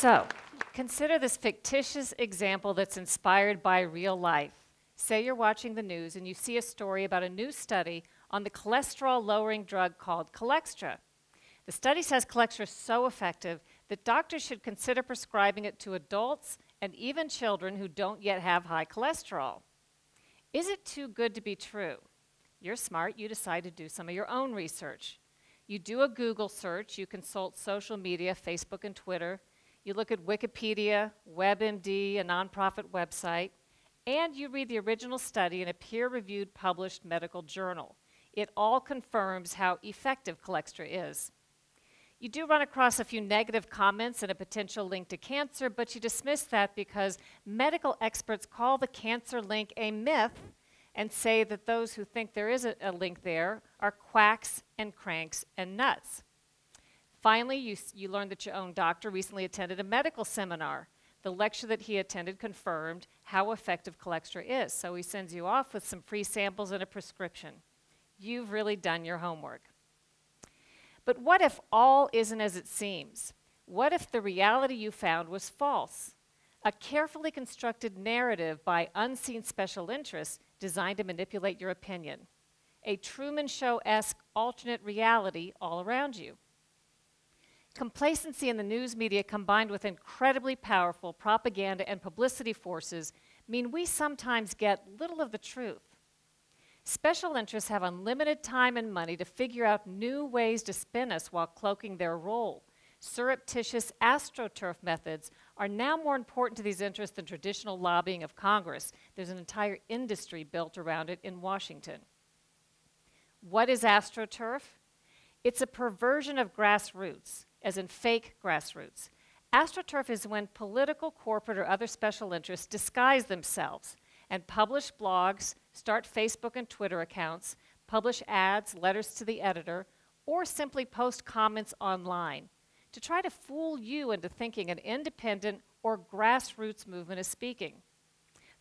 So, consider this fictitious example that's inspired by real life. Say you're watching the news and you see a story about a new study on the cholesterol-lowering drug called Cholextra. The study says Cholextra is so effective that doctors should consider prescribing it to adults and even children who don't yet have high cholesterol. Is it too good to be true? You're smart, you decide to do some of your own research. You do a Google search, you consult social media, Facebook and Twitter, you look at Wikipedia, WebMD, a nonprofit website, and you read the original study in a peer-reviewed published medical journal. It all confirms how effective Cholextra is. You do run across a few negative comments and a potential link to cancer, but you dismiss that because medical experts call the cancer link a myth and say that those who think there is a link there are quacks and cranks and nuts. Finally, you learned that your own doctor recently attended a medical seminar. The lecture that he attended confirmed how effective Cholextra is, so he sends you off with some free samples and a prescription. You've really done your homework. But what if all isn't as it seems? What if the reality you found was false? A carefully constructed narrative by unseen special interests designed to manipulate your opinion. A Truman Show-esque alternate reality all around you. Complacency in the news media combined with incredibly powerful propaganda and publicity forces mean we sometimes get little of the truth. Special interests have unlimited time and money to figure out new ways to spin us while cloaking their role. Surreptitious Astroturf methods are now more important to these interests than traditional lobbying of Congress. There's an entire industry built around it in Washington. What is Astroturf? It's a perversion of grassroots, as in fake grassroots. Astroturf is when political, corporate, or other special interests disguise themselves and publish blogs, start Facebook and Twitter accounts, publish ads, letters to the editor, or simply post comments online to try to fool you into thinking an independent or grassroots movement is speaking.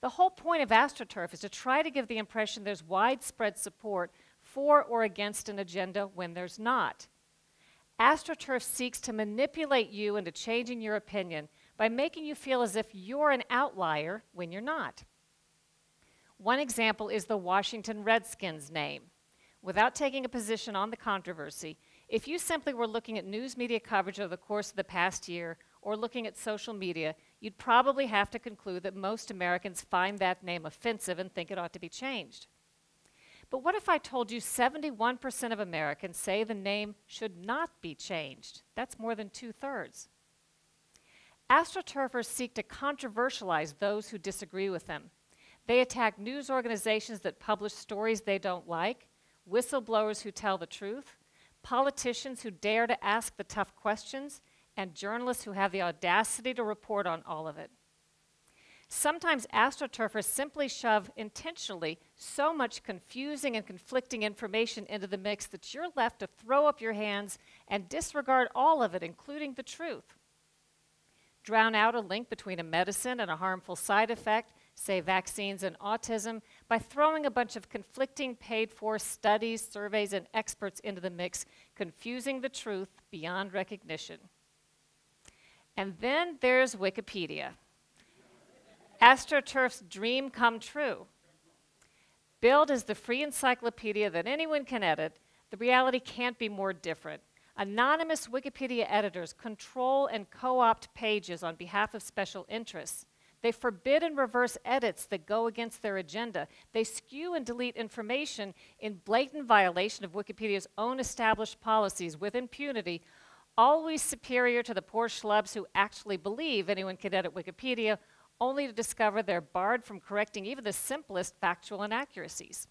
The whole point of Astroturf is to try to give the impression there's widespread support for or against an agenda when there's not. Astroturf seeks to manipulate you into changing your opinion by making you feel as if you're an outlier when you're not. One example is the Washington Redskins name. Without taking a position on the controversy, if you simply were looking at news media coverage over the course of the past year or looking at social media, you'd probably have to conclude that most Americans find that name offensive and think it ought to be changed. But what if I told you 71% of Americans say the name should not be changed? That's more than 2/3. Astroturfers seek to controversialize those who disagree with them. They attack news organizations that publish stories they don't like, whistleblowers who tell the truth, politicians who dare to ask the tough questions, and journalists who have the audacity to report on all of it. Sometimes astroturfers simply shove intentionally so much confusing and conflicting information into the mix that you're left to throw up your hands and disregard all of it, including the truth. Drown out a link between a medicine and a harmful side effect, say vaccines and autism, by throwing a bunch of conflicting paid-for studies, surveys, and experts into the mix, confusing the truth beyond recognition. And then there's Wikipedia. Astroturf's dream come true. Billed as the free encyclopedia that anyone can edit, the reality can't be more different. Anonymous Wikipedia editors control and co-opt pages on behalf of special interests. They forbid and reverse edits that go against their agenda. They skew and delete information in blatant violation of Wikipedia's own established policies with impunity, always superior to the poor schlubs who actually believe anyone can edit Wikipedia, only to discover they're barred from correcting even the simplest factual inaccuracies.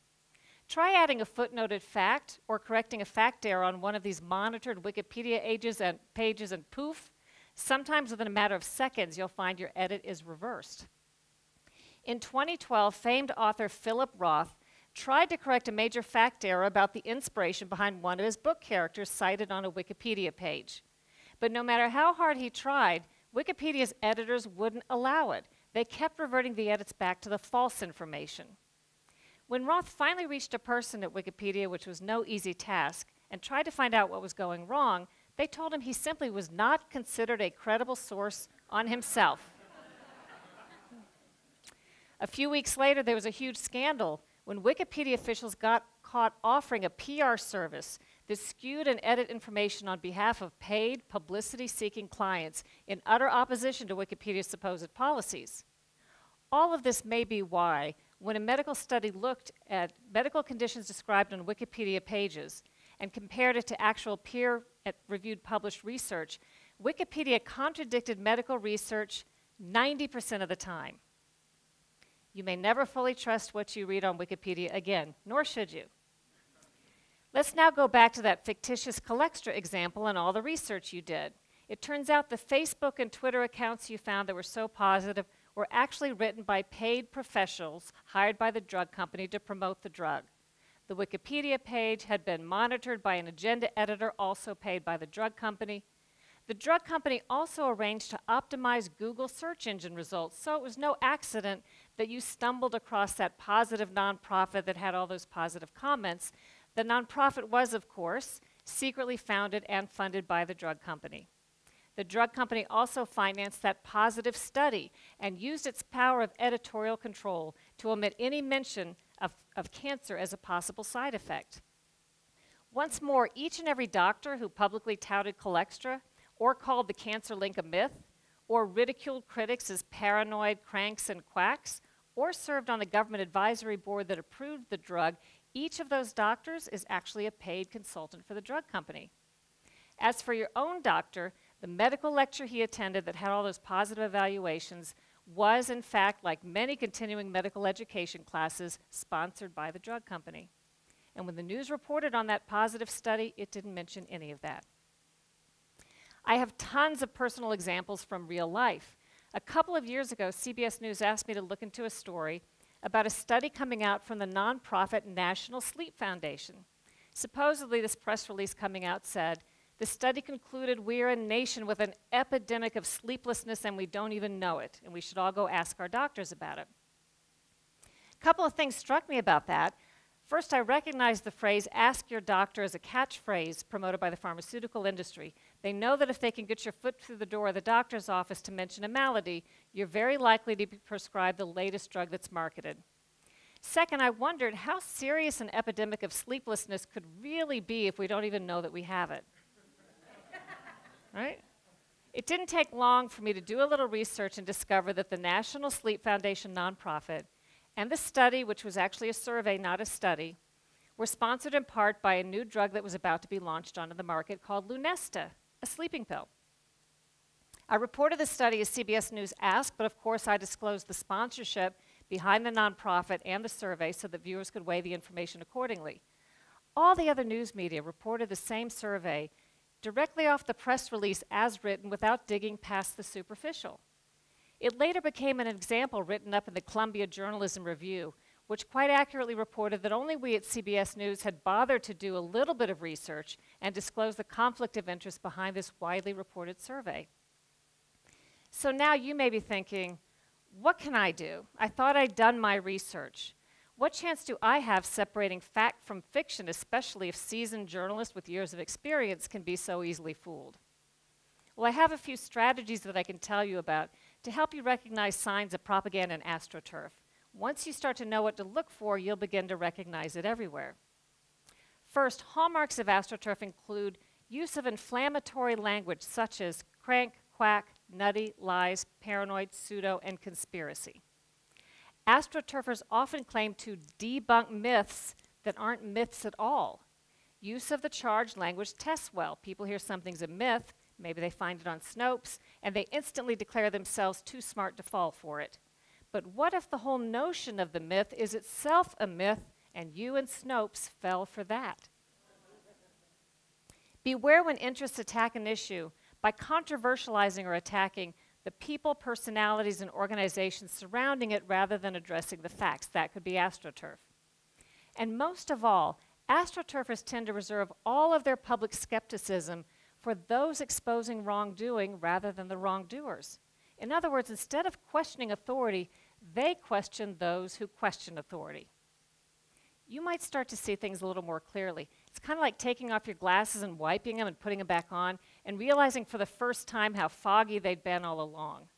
Try adding a footnoted fact or correcting a fact error on one of these monitored Wikipedia pages and poof, sometimes within a matter of seconds you'll find your edit is reversed. In 2012, famed author Philip Roth tried to correct a major fact error about the inspiration behind one of his book characters cited on a Wikipedia page. But no matter how hard he tried, Wikipedia's editors wouldn't allow it. They kept reverting the edits back to the false information. When Roth finally reached a person at Wikipedia, which was no easy task, and tried to find out what was going wrong, they told him he simply was not considered a credible source on himself. A few weeks later, there was a huge scandal when Wikipedia officials got caught offering a PR service that skewed and edited information on behalf of paid, publicity-seeking clients in utter opposition to Wikipedia's supposed policies. All of this may be why, when a medical study looked at medical conditions described on Wikipedia pages and compared it to actual peer-reviewed published research, Wikipedia contradicted medical research 90% of the time. You may never fully trust what you read on Wikipedia again, nor should you. Let's now go back to that fictitious Colextra example and all the research you did. It turns out the Facebook and Twitter accounts you found that were so positive were actually written by paid professionals hired by the drug company to promote the drug. The Wikipedia page had been monitored by an agenda editor also paid by the drug company. The drug company also arranged to optimize Google search engine results, so it was no accident that you stumbled across that positive nonprofit that had all those positive comments. The nonprofit was, of course, secretly founded and funded by the drug company. The drug company also financed that positive study and used its power of editorial control to omit any mention of cancer as a possible side effect. Once more, each and every doctor who publicly touted Colextra or called the cancer link a myth, or ridiculed critics as paranoid cranks and quacks, or served on a government advisory board that approved the drug, each of those doctors is actually a paid consultant for the drug company. As for your own doctor, the medical lecture he attended that had all those positive evaluations was, in fact, like many continuing medical education classes, sponsored by the drug company. And when the news reported on that positive study, it didn't mention any of that. I have tons of personal examples from real life. A couple of years ago, CBS News asked me to look into a story about a study coming out from the nonprofit National Sleep Foundation. Supposedly, this press release coming out said, the study concluded we're a nation with an epidemic of sleeplessness and we don't even know it, and we should all go ask our doctors about it. A couple of things struck me about that. First, I recognized the phrase, ask your doctor, as a catchphrase promoted by the pharmaceutical industry. They know that if they can get your foot through the door of the doctor's office to mention a malady, you're very likely to be prescribed the latest drug that's marketed. Second, I wondered how serious an epidemic of sleeplessness could really be if we don't even know that we have it. Right? It didn't take long for me to do a little research and discover that the National Sleep Foundation nonprofit and the study, which was actually a survey, not a study, were sponsored in part by a new drug that was about to be launched onto the market called Lunesta, a sleeping pill. I reported the study as CBS News asked, but of course I disclosed the sponsorship behind the nonprofit and the survey so that viewers could weigh the information accordingly. All the other news media reported the same survey directly off the press release as written without digging past the superficial. It later became an example written up in the Columbia Journalism Review, which quite accurately reported that only we at CBS News had bothered to do a little bit of research and disclose the conflict of interest behind this widely reported survey. So now you may be thinking, what can I do? I thought I'd done my research. What chance do I have separating fact from fiction, especially if seasoned journalists with years of experience can be so easily fooled? Well, I have a few strategies that I can tell you about to help you recognize signs of propaganda in Astroturf. Once you start to know what to look for, you'll begin to recognize it everywhere. First, hallmarks of Astroturf include use of inflammatory language such as crank, quack, nutty, lies, paranoid, pseudo, and conspiracy. Astroturfers often claim to debunk myths that aren't myths at all. Use of the charged language tests well. People hear something's a myth, maybe they find it on Snopes, and they instantly declare themselves too smart to fall for it. But what if the whole notion of the myth is itself a myth, and you and Snopes fell for that? Beware when interests attack an issue by controversializing or attacking the people, personalities, and organizations surrounding it rather than addressing the facts. That could be Astroturf. And most of all, Astroturfers tend to reserve all of their public skepticism for those exposing wrongdoing rather than the wrongdoers. In other words, instead of questioning authority, they question those who question authority. You might start to see things a little more clearly. It's kind of like taking off your glasses and wiping them and putting them back on and realizing for the first time how foggy they'd been all along.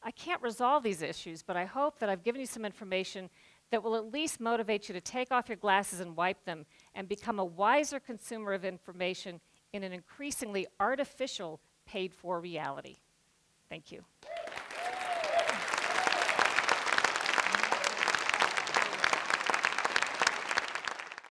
I can't resolve these issues, but I hope that I've given you some information that will at least motivate you to take off your glasses and wipe them and become a wiser consumer of information in an increasingly artificial, paid-for reality. Thank you.